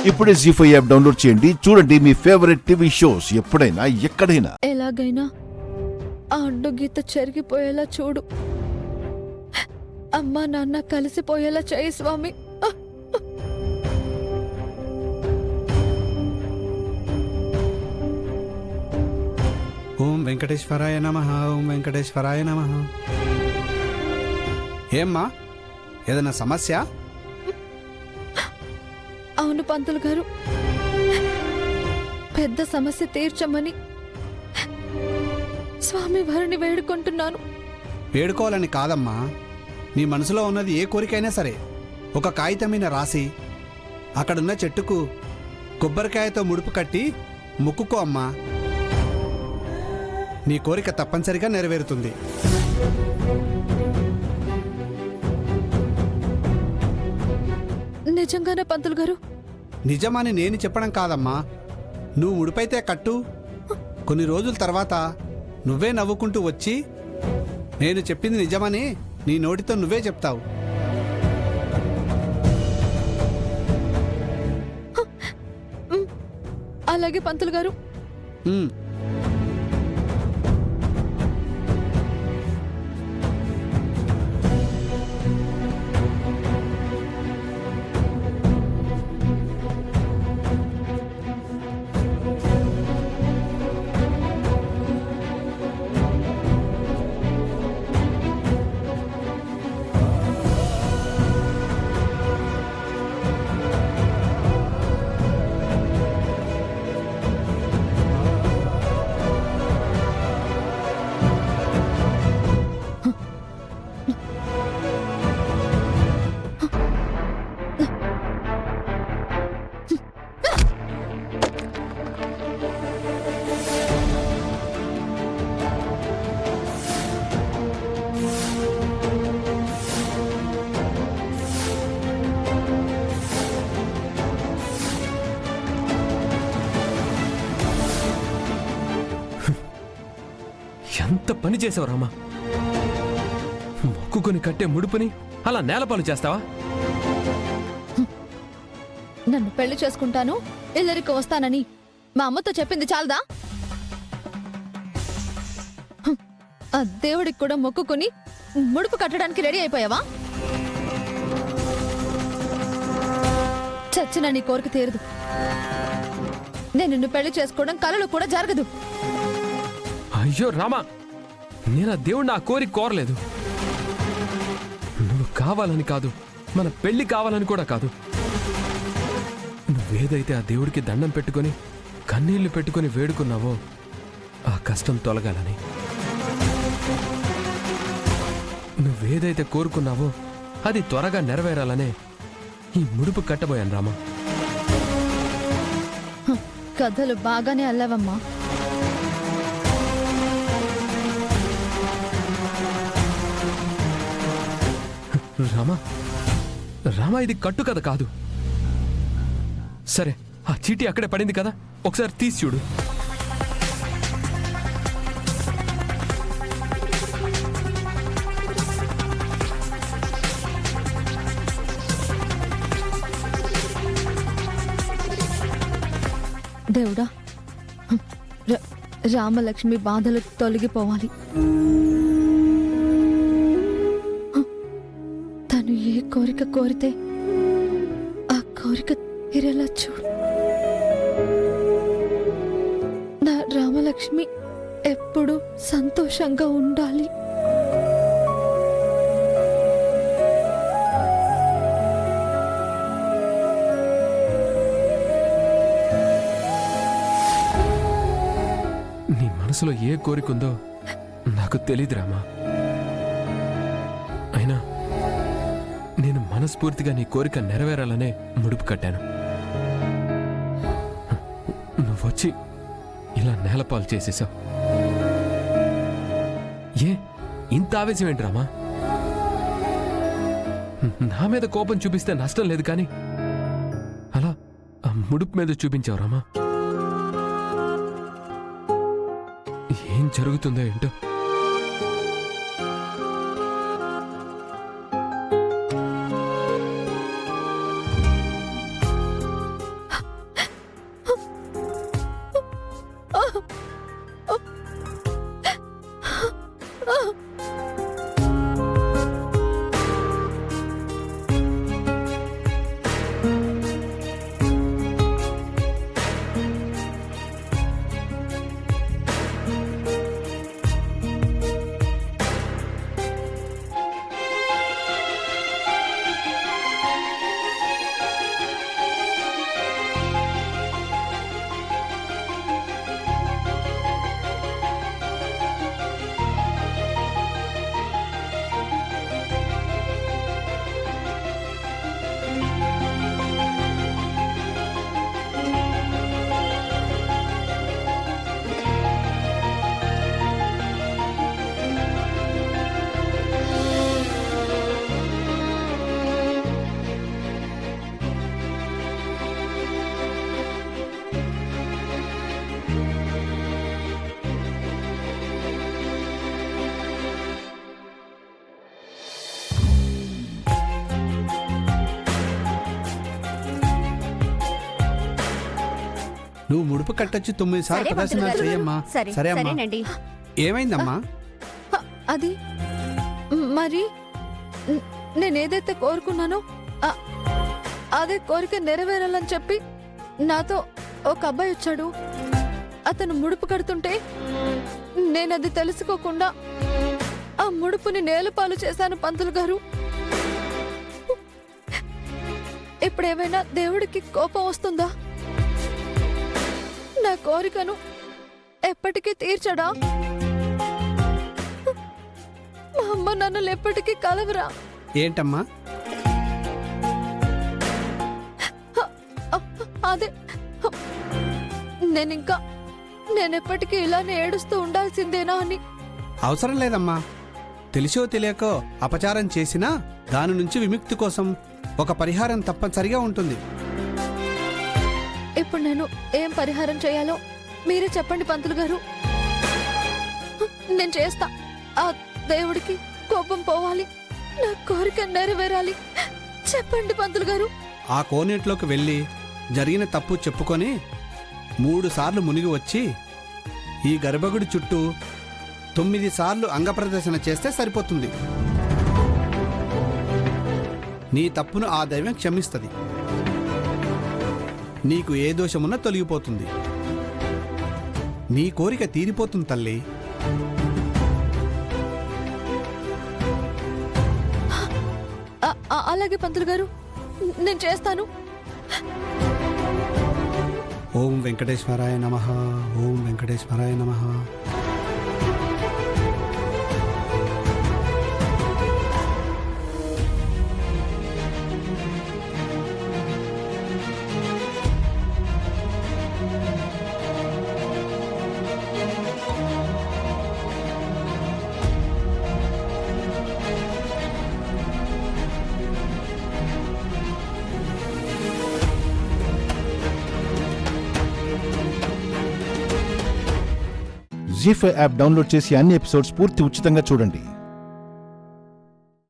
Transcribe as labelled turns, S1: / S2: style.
S1: ఇప్పుడే జీ5 app download చేయండి. చూడండి మీ ఫేవరెట్ టీవీ షోస్ ఎప్పుడైనా ఎక్కడైనా.
S2: ఎలాగైనా ఆ అడ్డుగీత చెరిగిపోయేలా చూడు. అమ్మా నాన్న కలిసిపోయేలా చేయి స్వామి.
S3: ఓం వెంకటేశ్వరాయ నమః. ఓం వెంకటేశ్వరాయ నమః. ఏమ్మా, ఏదైనా సమస్య?
S2: అవును పంతులు గారు, పెద్ద సమస్య తీర్చమని స్వామి వారిని వేడుకుంటున్నాను.
S3: వేడుకోవాలని కాదమ్మా, నీ మనసులో ఉన్నది ఏ కోరికైనా సరే ఒక కాగితం మీద రాసి అక్కడున్న చెట్టుకు కొబ్బరికాయతో ముడుపు కట్టి మొక్కుకో అమ్మా. నీ కోరిక తప్పనిసరిగా నెరవేరుతుంది.
S2: నిజంగానే పంతులు గారు?
S3: నిజమని నేను చెప్పడం కాదమ్మా, నువ్వు ముడిపైతే కట్టు. కొన్ని రోజుల తర్వాత నువ్వే నవ్వుకుంటూ వచ్చి నేను చెప్పింది నిజమని నీ నోటితో నువ్వే చెప్తావు.
S2: అలాగే పంతులు గారు.
S3: ఉమ్.
S4: ఎంత పని చేసావు రామా! మొక్కుకొని కట్టే ముడుపుని అలా నేలపాలు చేస్తావా?
S2: నన్ను పెళ్లి చేసుకుంటాను, ఇల్లరికి వస్తానని మా అమ్మతో చెప్పింది చాలదా? ఆ దేవుడికి కూడా మొక్కుకొని ముడుపు కట్టడానికి రెడీ అయిపోయావా? చచ్చిన నీ కోరిక తీరదు. నేను నిన్ను పెళ్లి చేసుకోవడం కలలో కూడా జరగదు.
S4: అయ్యో రామా, నేను ఆ దేవుడిని ఆ కోరిక కోరలేదు. నువ్వు కావాలని కాదు, మన పెళ్లి కావాలని కూడా కాదు. నువ్వేదైతే ఆ దేవుడికి దండం పెట్టుకొని కన్నీళ్లు పెట్టుకొని వేడుకున్నావో ఆ కష్టం తొలగాలని. నువ్వేదైతే కోరుకున్నావో అది త్వరగా నెరవేరాలనే ఈ ముడుపు కట్టబోయాను రామా.
S2: కథలు బాగానే అల్లవమ్మా.
S4: రామా రామా, ఇది కట్టు కథ కాదు. సరే, ఆ చీటీ అక్కడే పడింది కదా, ఒకసారి తీసి చూడు.
S2: దేవుడా, రామలక్ష్మి బాధలు తొలగిపోవాలి. తను ఏ కోరిక కోరితే ఆ కోరిక తీరేలా చూడు. నా రామలక్ష్మి ఎప్పుడు సంతోషంగా ఉండాలి.
S4: నీ మనసులో ఏ కోరిక ఉందో నాకు తెలీదు రామా. అయినా నేను మనస్ఫూర్తిగా నీ కోరిక నెరవేరాలనే ముడుపు కట్టాను. నువ్వొచ్చి ఇలా నేలపాలు చేసేసావు. ఏ ఇంత ఆవేశం ఏంటి రామా? నా మీద కోపం చూపిస్తే నష్టం లేదు, కానీ అలా ఆ ముడుపు మీద చూపించావు రామా. ఏం జరుగుతుందో ఏంటో.
S3: నువ్వు ముడుపు కట్టొచ్చి 9 సార్లు
S5: సరే,
S3: ప్రదర్శనలు
S5: పంతులు గారు.
S3: చెయ్యమ్మా.
S5: సరే
S3: సరే అమ్మా.
S5: సరేనండి.
S3: ఏమైందమ్మా?
S2: అది మరి నేనేదైతే కోరుకున్నానో ఆ- అదే కోరిక నెరవేరాలని చెప్పి నాతో ఒక అబ్బాయి వచ్చాడు. అతను ముడుపు కడుతుంటే నేనది తెలుసుకోకుండా ఆ ముడుపుని నేలపాలు చేశాను పంతులు గారు. ఇప్పుడేమైనా దేవుడికి కోపం వస్తుందా? నా కోరికను ఎప్పటికీ తీర్చడా? మా అమ్మ నన్ను ఎప్పటికీ కలవరా?
S3: ఏంటమ్మా?
S2: అదే నేనెప్పటికీ ఇలానే ఏడుస్తూ ఉండాల్సిందేనా అని.
S3: అవసరం లేదమ్మా. తెలిసో తెలియకో అపచారం చేసినా దాని నుంచి విముక్తి కోసం ఒక పరిహారం తప్పనిసరిగా ఉంటుంది.
S2: ఇప్పుడు నేను ఏం పరిహారం చేయాలో మీరే చెప్పండి పంతులు గారు. నేను చేస్తా. ఆ దేవుడికి కోపం పోవాలి, నా కోరిక నెరవేరాలి. చెప్పండి పంతులు గారు.
S3: ఆ కోనేట్లోకి వెళ్ళి జరిగిన తప్పు చెప్పుకొని 3 సార్లు మునిగి వచ్చి ఈ గర్భగుడి చుట్టూ 9 సార్లు అంగప్రదర్శన చేస్తే సరిపోతుంది. నీ తప్పును ఆ దైవం క్షమిస్తుంది. నీకు ఏ దోషమున్నా తొలగిపోతుంది. నీ కోరిక తీరిపోతుంది తల్లి.
S2: అలాగే పంతులు గారు, నేను చేస్తాను.
S3: ఓం వెంకటేశ్వరాయ నమః. ఓం వెంకటేశ్వరాయ నమః.
S1: జీ5 యాప్ డౌన్లోడ్ చేసి అన్ని ఎపిసోడ్స్ పూర్తి ఉచితంగా చూడండి.